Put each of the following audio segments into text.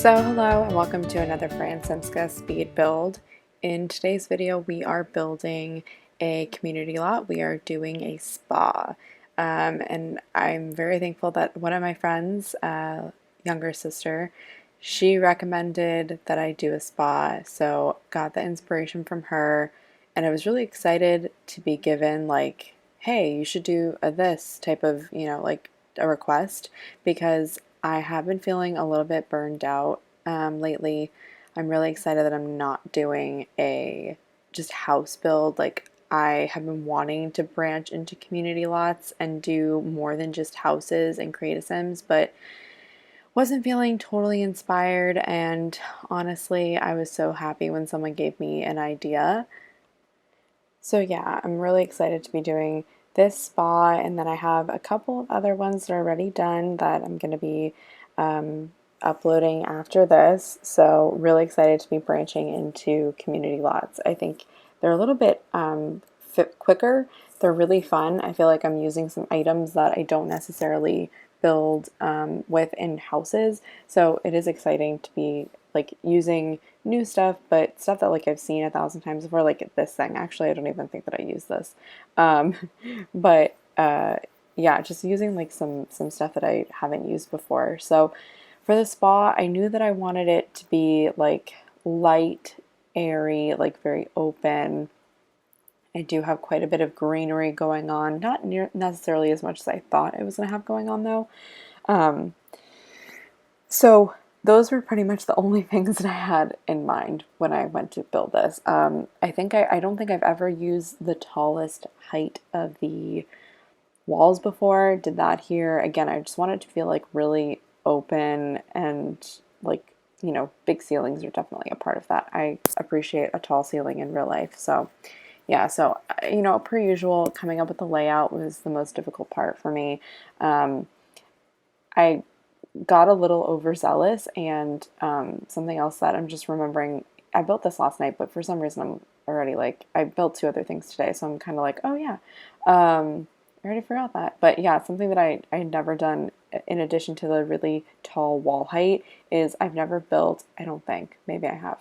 So hello and welcome to another FranSimsca speed build. In today's video we are building a community lot. We are doing a spa and I'm very thankful that one of my friends, younger sister, she recommended that I do a spa, so got the inspiration from her, and I was really excited to be given like, hey, you should do this type of, like a request, because I have been feeling a little bit burned out lately. I'm really excited that I'm not doing a just house build. Like, I have been wanting to branch into community lots and do more than just houses and create a Sims, but wasn't feeling totally inspired. And honestly, I was so happy when someone gave me an idea. So yeah, I'm really excited to be doing this spa, and then I have a couple of other ones that are already done that I'm going to be uploading after this. So really excited to be branching into community lots. I think they're a little bit quicker. They're really fun. I feel like I'm using some items that I don't necessarily build with in houses. So it is exciting to be like using new stuff, but stuff that like I've seen 1,000 times before, like this thing. Actually, I don't even think that I use this. Um, but yeah, just using like some stuff that I haven't used before. So for the spa, I knew that I wanted it to be like light, airy, like very open. I do have quite a bit of greenery going on, not necessarily as much as I thought I was going to have going on though. So those were pretty much the only things that I had in mind when I went to build this. I don't think I've ever used the tallest height of the walls before. Did that here. Again, I just wanted to feel like really open, and like, big ceilings are definitely a part of that. I appreciate a tall ceiling in real life. So yeah, so per usual, coming up with the layout was the most difficult part for me. I got a little overzealous, and something else that I'm just remembering, I built this last night, but for some reason I'm already like, I built 2 other things today, so I'm kind of like, oh yeah, I already forgot that. But yeah, something that I had never done in addition to the really tall wall height is I've never built, I don't think, maybe I have.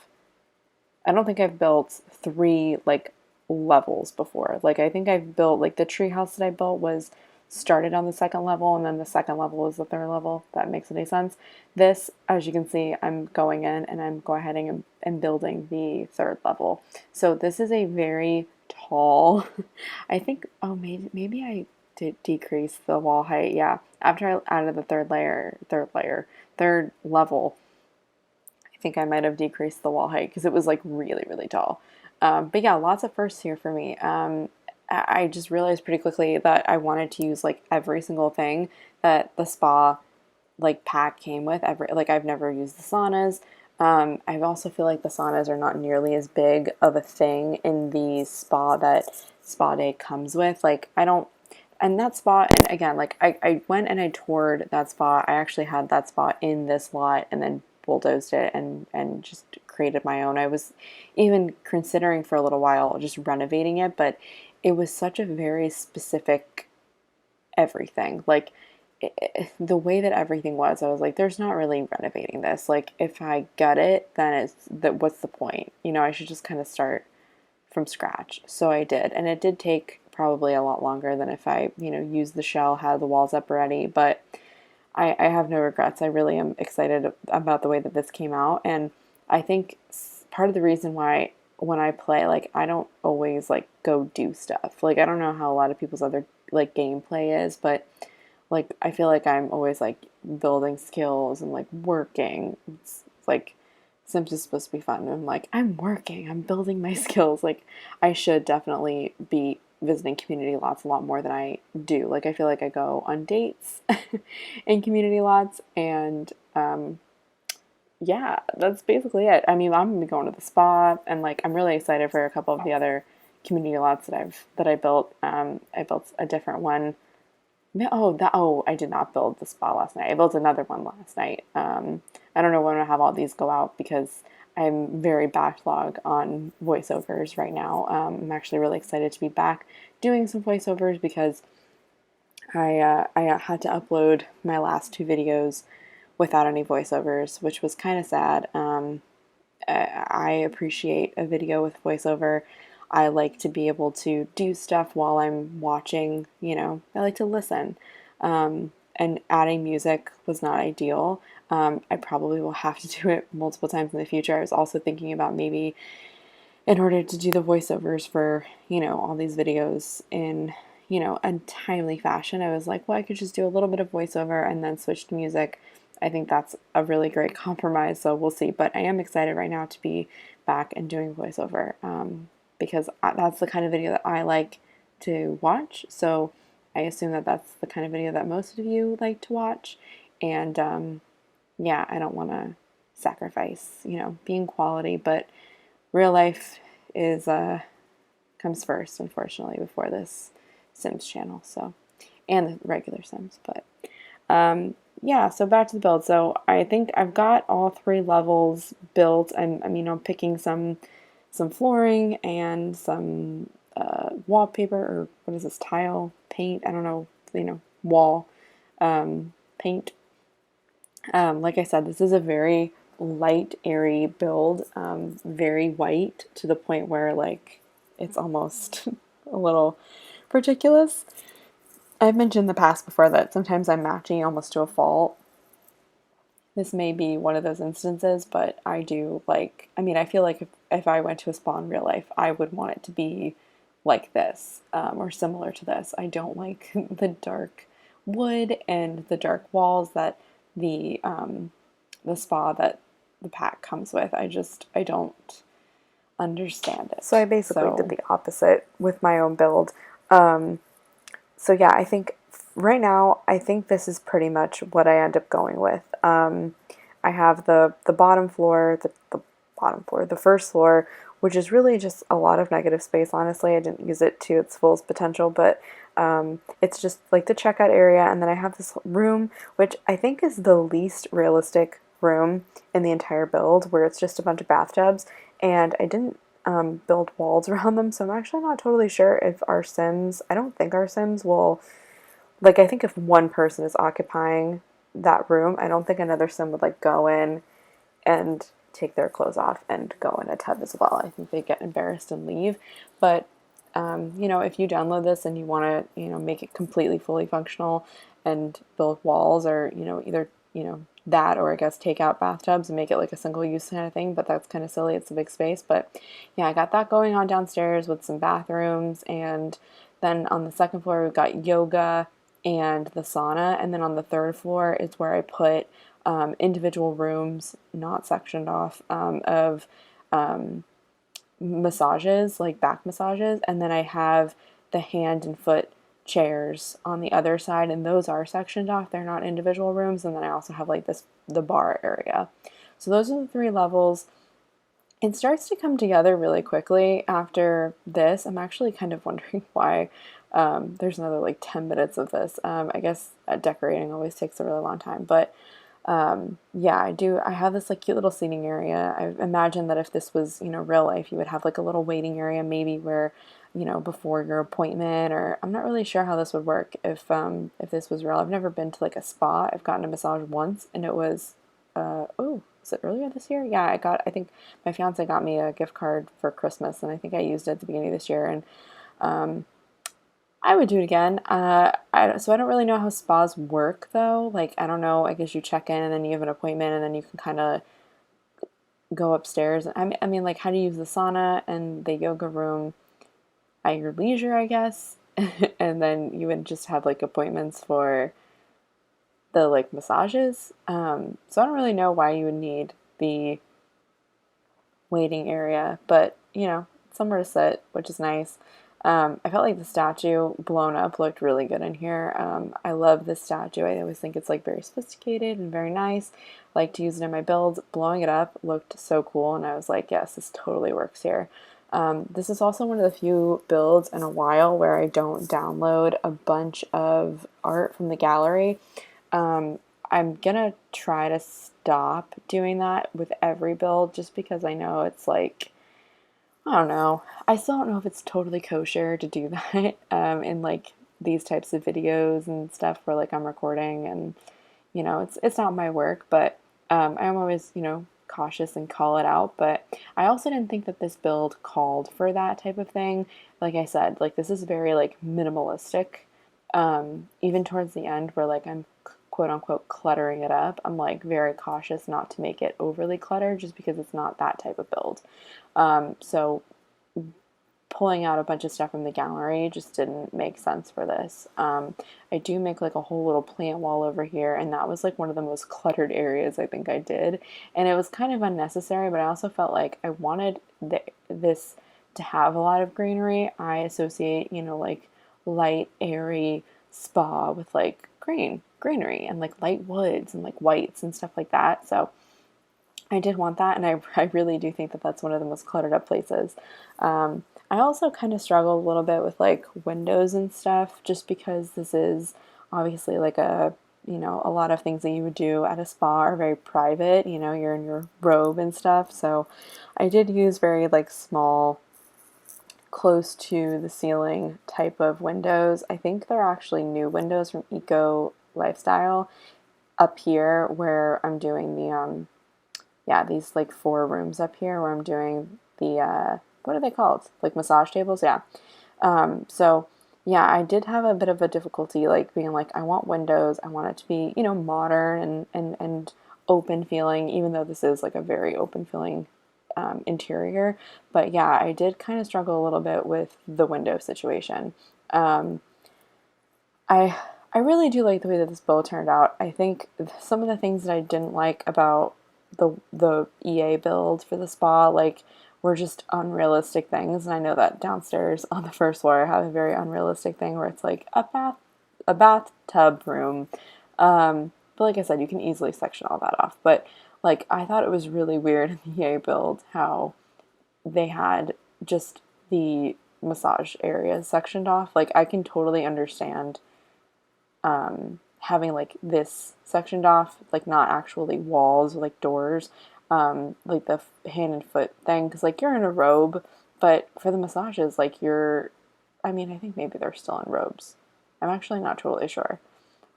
I don't think I've built 3 like levels before. Like, I think I've built, like, the tree house that I built was started on the 2nd level, and then the 2nd level was the 3rd level. If that makes any sense. This, as you can see, I'm going in and I'm going ahead and building the 3rd level. So this is a very tall, I think, oh, maybe I did decrease the wall height. Yeah, after I added the 3rd level, I think I might have decreased the wall height because it was like really, really tall. But yeah, lots of firsts here for me. I just realized pretty quickly that I wanted to use like every single thing that the spa like pack came with. Like, I've never used the saunas. I also feel like the saunas are not nearly as big of a thing in the spa that Spa Day comes with. Like, I don't, and that spa, and again, like I went and I toured that spa. I actually had that spa in this lot and then bulldozed it and just created my own. I was even considering for a little while just renovating it, but it was such a very specific everything. Like, the way that everything was, I was like, there's not really renovating this. Like, if I gut it, then what's the point? I should just kind of start from scratch. So I did, and it did take probably a lot longer than if I, used the shell, had the walls up already, but I have no regrets. I really am excited about the way that this came out, and I think part of the reason why when I play, like, I don't always like go do stuff. Like, I don't know how a lot of people's other like gameplay is, but like, I feel like I'm always like building skills and like working. It's like, Sims is supposed to be fun. I'm like, I'm working, I'm building my skills. Like, I should definitely be visiting community lots a lot more than I do. Like, I feel like I go on dates in community lots, and yeah, that's basically it. I mean, I'm gonna be going to the spa, and like, I'm really excited for a couple of the other community lots that I built. I built a different one. I did not build the spa last night. I built another one last night. I don't know when I'll have all these go out because I'm very backlogged on voiceovers right now. I'm actually really excited to be back doing some voiceovers because I had to upload my last 2 videos without any voiceovers, which was kind of sad. I appreciate a video with voiceover. I like to be able to do stuff while I'm watching, I like to listen. And adding music was not ideal. I probably will have to do it multiple times in the future. I was also thinking about maybe in order to do the voiceovers for, all these videos in, a timely fashion, I was like, well, I could just do a little bit of voiceover and then switch to music. I think that's a really great compromise, so we'll see. But I am excited right now to be back and doing voiceover because that's the kind of video that I like to watch. So I assume that that's the kind of video that most of you like to watch. And yeah, I don't want to sacrifice, being quality, but real life is comes first, unfortunately, before this Sims channel. So, and the regular Sims, but yeah. So back to the build. So I think I've got all 3 levels built. I'm picking some flooring and some wallpaper, or what is this, tile paint? I don't know. Wall paint. Like I said, this is a very light, airy build, very white to the point where like it's almost a little ridiculous. I've mentioned in the past before that sometimes I'm matching almost to a fault. This may be one of those instances, but I do like, I feel like if I went to a spa in real life, I would want it to be like this, or similar to this. I don't like the dark wood and the dark walls that the spa that the pack comes with. I don't understand it. So I basically did the opposite with my own build. So yeah, I think right now, I think this is pretty much what I end up going with. I have the bottom floor, the first floor, which is really just a lot of negative space, honestly. I didn't use it to its fullest potential, but it's just like the checkout area, and then I have this room, which I think is the least realistic room in the entire build, where it's just a bunch of bathtubs, and I didn't build walls around them, so I'm actually not totally sure if I don't think our Sims will, like, I think if one person is occupying that room, I don't think another Sim would, like, go in and take their clothes off and go in a tub as well. I think they get embarrassed and leave. But if you download this and you want to, make it completely fully functional and build walls, or either that, or I guess take out bathtubs and make it like a single use kind of thing. But that's kind of silly. It's a big space. But yeah, I got that going on downstairs with some bathrooms, and then on the second floor we've got yoga and the sauna, and then on the third floor is where I put individual rooms, not sectioned off, of massages, like back massages, and then I have the hand and foot chairs on the other side, and those are sectioned off. They're not individual rooms. And then I also have like the bar area. So those are the 3 levels. It starts to come together really quickly after this. I'm actually kind of wondering why there's another like 10 minutes of this. I guess decorating always takes a really long time, but yeah, I have this like cute little seating area. I imagine that if this was, real life, you would have like a little waiting area, maybe where, before your appointment, or I'm not really sure how this would work if this was real. I've never been to like a spa. I've gotten a massage once, and it was, was it earlier this year? Yeah, I think my fiance got me a gift card for Christmas, and I think I used it at the beginning of this year, and I would do it again. So I don't really know how spas work, though. Like, I don't know. I guess you check in and then you have an appointment, and then you can kind of go upstairs. I mean, like, how do you use the sauna and the yoga room at your leisure, I guess? And then you would just have like appointments for the like massages. So I don't really know why you would need the waiting area, but somewhere to sit, which is nice. I felt like the statue blown up looked really good in here. I love this statue. I always think it's like very sophisticated and very nice. I like to use it in my builds. Blowing it up looked so cool, and I was like, yes, this totally works here. This is also one of the few builds in a while where I don't download a bunch of art from the gallery. I'm gonna try to stop doing that with every build, just because I know it's like, I don't know. I still don't know if it's totally kosher to do that in like these types of videos and stuff where like I'm recording and it's not my work, but I'm always, cautious and call it out. But I also didn't think that this build called for that type of thing. Like I said, like this is very like minimalistic. Even towards the end where like I'm quote unquote cluttering it up, I'm like very cautious not to make it overly cluttered just because it's not that type of build. So pulling out a bunch of stuff from the gallery just didn't make sense for this. I do make like a whole little plant wall over here, and that was like one of the most cluttered areas I think I did. And it was kind of unnecessary, but I also felt like I wanted this to have a lot of greenery. I associate, like light, airy spa with like greenery and like light woods and like whites and stuff like that. So I did want that, and I really do think that that's one of the most cluttered up places. I also kind of struggle a little bit with like windows and stuff, just because this is obviously like a lot of things that you would do at a spa are very private. You're in your robe and stuff. So I did use very like small, close to the ceiling type of windows. I think they're actually new windows from Eco Lifestyle up here where I'm doing these like 4 rooms up here where I'm doing the what are they called? Like massage tables, yeah. So yeah, I did have a bit of a difficulty like being like I want windows, I want it to be, modern and open feeling, even though this is like a very open feeling interior. But yeah, I did kind of struggle a little bit with the window situation. Um, I I really do like the way that this bow turned out. I think some of the things that I didn't like about the EA build for the spa like were just unrealistic things, and I know that downstairs on the first floor I have a very unrealistic thing where it's like a bathtub room. But like I said, you can easily section all that off. But like I thought it was really weird in the EA build how they had just the massage areas sectioned off. Like I can totally understand having like this sectioned off, like not actually walls or like doors, like the hand and foot thing, because like you're in a robe, but for the massages, like I mean, I think maybe they're still in robes. I'm actually not totally sure.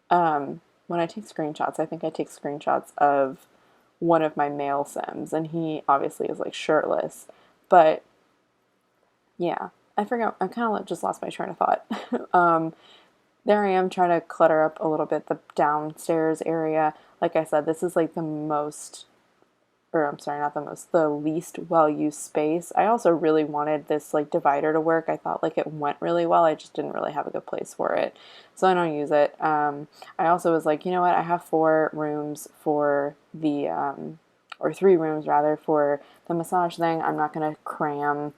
When I take screenshots, I think I take screenshots of one of my male Sims, and he obviously is like shirtless, but yeah, I forgot. I kind of just lost my train of thought. There I am trying to clutter up a little bit the downstairs area. Like I said, this is like the most, or I'm sorry, not the most, the least well used space. I also really wanted this like divider to work. I thought like it went really well. I just didn't really have a good place for it. So I don't use it. I also was like, you know what? I have 4 rooms for or 3 rooms rather, for the massage thing. I'm not going to cram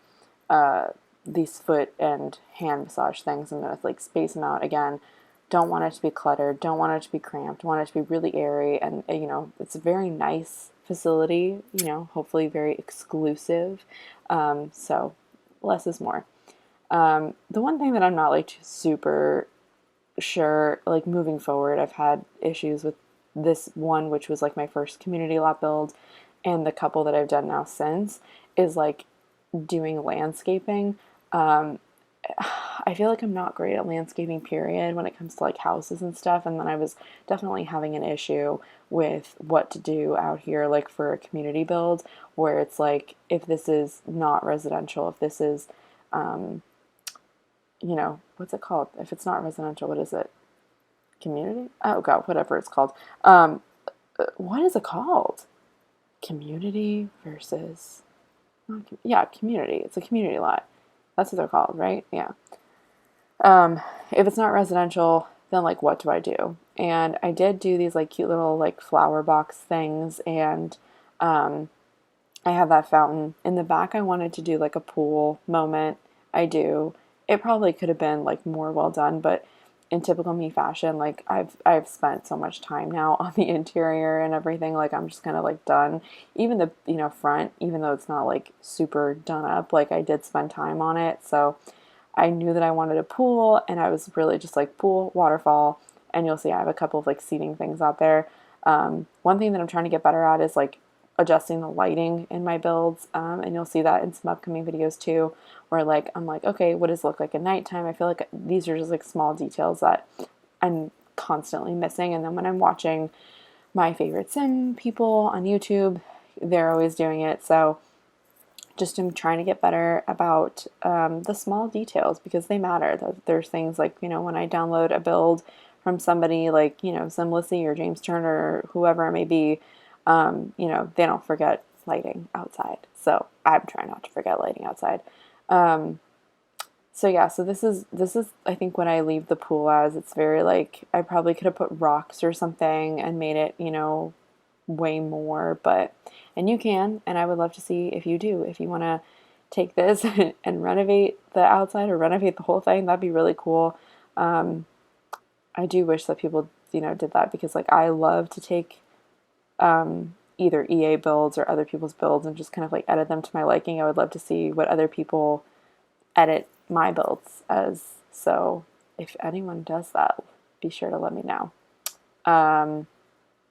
these foot and hand massage things. I'm gonna like space them out again. Don't want it to be cluttered. Don't want it to be cramped. Want it to be really airy, and it's a very nice facility. Hopefully very exclusive. So less is more. The one thing that I'm not like super sure, like moving forward, I've had issues with this one, which was like my first community lot build, and the couple that I've done now since is like doing landscaping. Um, I feel like I'm not great at landscaping, period, when it comes to like houses and stuff. And then I was definitely having an issue with what to do out here, like for a community build, where it's like, if this is not residential, if this is, what's it called? If it's not residential, what is it? Community? Oh, God, whatever it's called. What is it called? Community versus, yeah, community. It's a community lot. That's what they're called, right? Yeah. If it's not residential, then like what do I do? And I did do these like cute little like flower box things, and I have that fountain in the back. I wanted to do like a pool moment. I do. It probably could have been like more well done, but in typical me fashion, like I've spent so much time now on the interior and everything. Like I'm just kind of like done. Even the front, even though it's not like super done up, like I did spend time on it. So I knew that I wanted a pool, and I was really just like pool, waterfall, and you'll see I have a couple of like seating things out there. One thing that I'm trying to get better at is like adjusting the lighting in my builds, and you'll see that in some upcoming videos too, where like I'm like, okay, what does it look like at nighttime? I feel like these are just like small details that I'm constantly missing. And then when I'm watching my favorite sim people on YouTube, they're always doing it. So just am trying to get better about the small details because they matter. There's things like, when I download a build from somebody like, Simlissy or James Turner or whoever it may be, they don't forget lighting outside. So I'm trying not to forget lighting outside. So this is I think when I leave the pool as, it's very like, I probably could have put rocks or something and made it, way more, and you can, and I would love to see if you do. If you want to take this and renovate the outside or renovate the whole thing, that'd be really cool. I do wish that people, did that, because like I love to take either EA builds or other people's builds and just kind of like edit them to my liking. I would love to see what other people edit my builds as. So if anyone does that, be sure to let me know.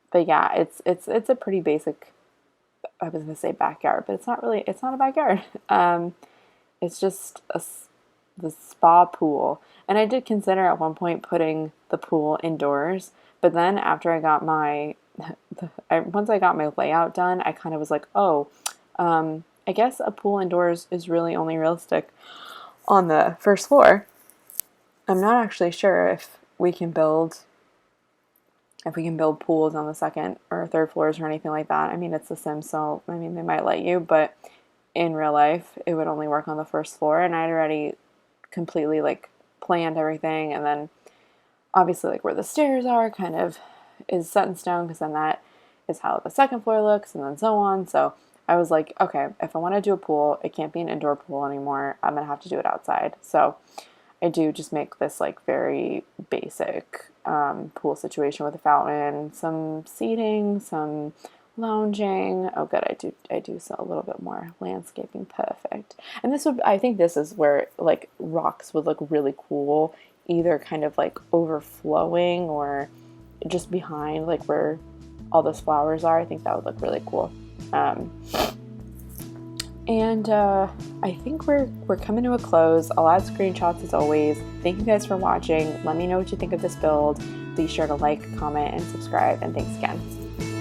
But yeah, it's a pretty basic, I was going to say backyard, but it's not a backyard. It's just the spa pool. And I did consider at one point putting the pool indoors, but then after I got once I got my layout done, I kind of was like, I guess a pool indoors is really only realistic on the first floor. I'm not actually sure if we can build pools on the second or third floors or anything like that. I mean, it's The Sims, so I mean, they might let you, but in real life, it would only work on the first floor. And I'd already completely like planned everything, and then obviously like where the stairs are kind of is set in stone, because then that is how the second floor looks, and then so on. So I was like, okay, if I want to do a pool, it can't be an indoor pool anymore. I'm gonna have to do it outside. So I do just make this like very basic pool situation with a fountain, some seating, some lounging. Oh, good. I do so a little bit more landscaping. Perfect. And I think this is where like rocks would look really cool, either kind of like overflowing or just behind like where all those flowers are. I think that would look really cool. And I think we're coming to a close. I'll add screenshots as always. Thank you guys for watching. Let me know what you think of this build. Be sure to like, comment, and subscribe. And thanks again.